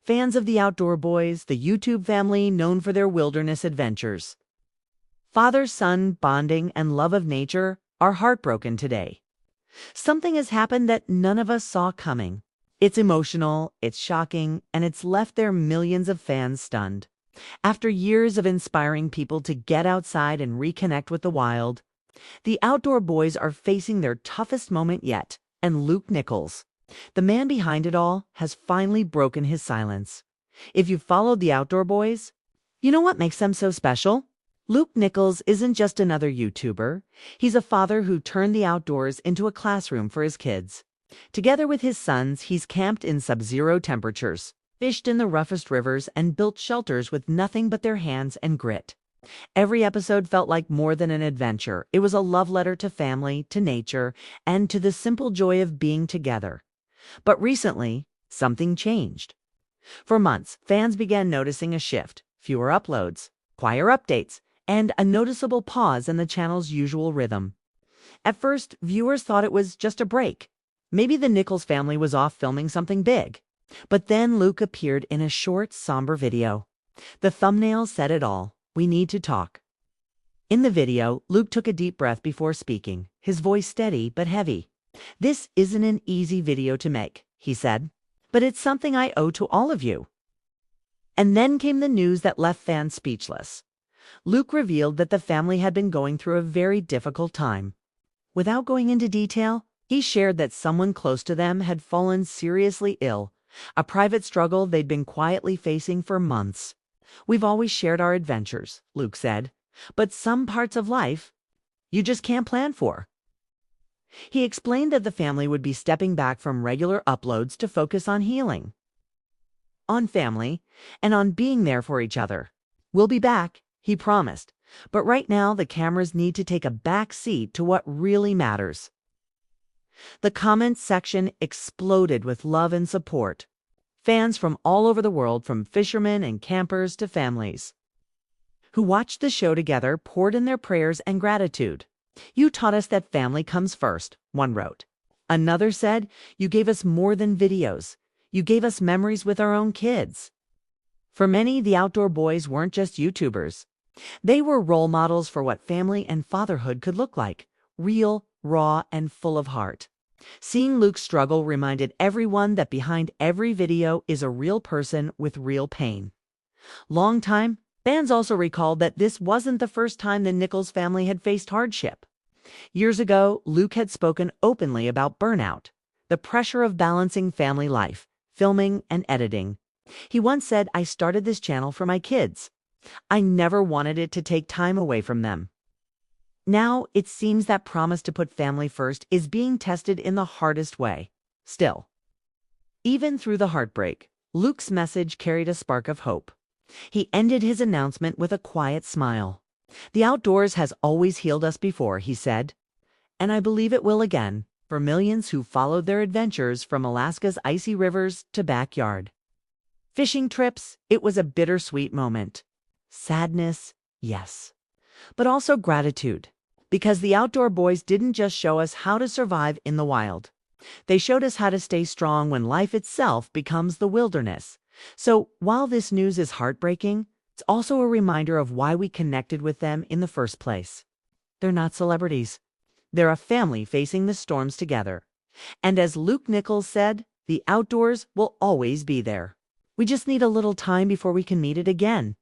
fans of the Outdoor Boys, the YouTube family known for their wilderness adventures. Father-son bonding and love of nature are heartbroken today. Something has happened that none of us saw coming. It's emotional, it's shocking, and it's left their millions of fans stunned. After years of inspiring people to get outside and reconnect with the wild, the Outdoor Boys are facing their toughest moment yet, and Luke Nichols, the man behind it all, has finally broken his silence. If you've followed the Outdoor Boys, you know what makes them so special? Luke Nichols isn't just another YouTuber. He's a father who turned the outdoors into a classroom for his kids. Together with his sons, he's camped in sub-zero temperatures, fished in the roughest rivers, and built shelters with nothing but their hands and grit. Every episode felt like more than an adventure. It was a love letter to family, to nature, and to the simple joy of being together. But recently, something changed. For months, fans began noticing a shift: fewer uploads, quieter updates, and a noticeable pause in the channel's usual rhythm. At first, viewers thought it was just a break. Maybe the Nichols family was off filming something big. But then Luke appeared in a short, somber video. The thumbnail said it all: "We need to talk." In the video, Luke took a deep breath before speaking, his voice steady but heavy. "This isn't an easy video to make," he said, "but it's something I owe to all of you." And then came the news that left fans speechless. Luke revealed that the family had been going through a very difficult time. Without going into detail, he shared that someone close to them had fallen seriously ill, a private struggle they'd been quietly facing for months. "We've always shared our adventures," Luke said, "but some parts of life you just can't plan for." He explained that the family would be stepping back from regular uploads to focus on healing, on family, and on being there for each other. "We'll be back," he promised, "but right now the cameras need to take a back seat to what really matters." The comments section exploded with love and support. Fans from all over the world, from fishermen and campers to families, who watched the show together, poured in their prayers and gratitude. "You taught us that family comes first," one wrote. Another said, "You gave us more than videos. You gave us memories with our own kids." For many, the Outdoor Boys weren't just YouTubers. They were role models for what family and fatherhood could look like: real, raw, and full of heart. Seeing Luke's struggle reminded everyone that behind every video is a real person with real pain. Longtime fans also recalled that this wasn't the first time the Nichols family had faced hardship. Years ago, Luke had spoken openly about burnout, the pressure of balancing family life, filming, and editing. He once said, "I started this channel for my kids. I never wanted it to take time away from them." Now, it seems that promise to put family first is being tested in the hardest way. Still, even through the heartbreak, Luke's message carried a spark of hope. He ended his announcement with a quiet smile. "The outdoors has always healed us before," he said, "and I believe it will again, for millions who followed their adventures from Alaska's icy rivers to backyard fishing trips." It was a bittersweet moment. Sadness, yes, but also gratitude. Because the Outdoor Boys didn't just show us how to survive in the wild. They showed us how to stay strong when life itself becomes the wilderness. So while this news is heartbreaking, it's also a reminder of why we connected with them in the first place. They're not celebrities. They're a family facing the storms together. And as Luke Nichols said, the outdoors will always be there. We just need a little time before we can meet it again.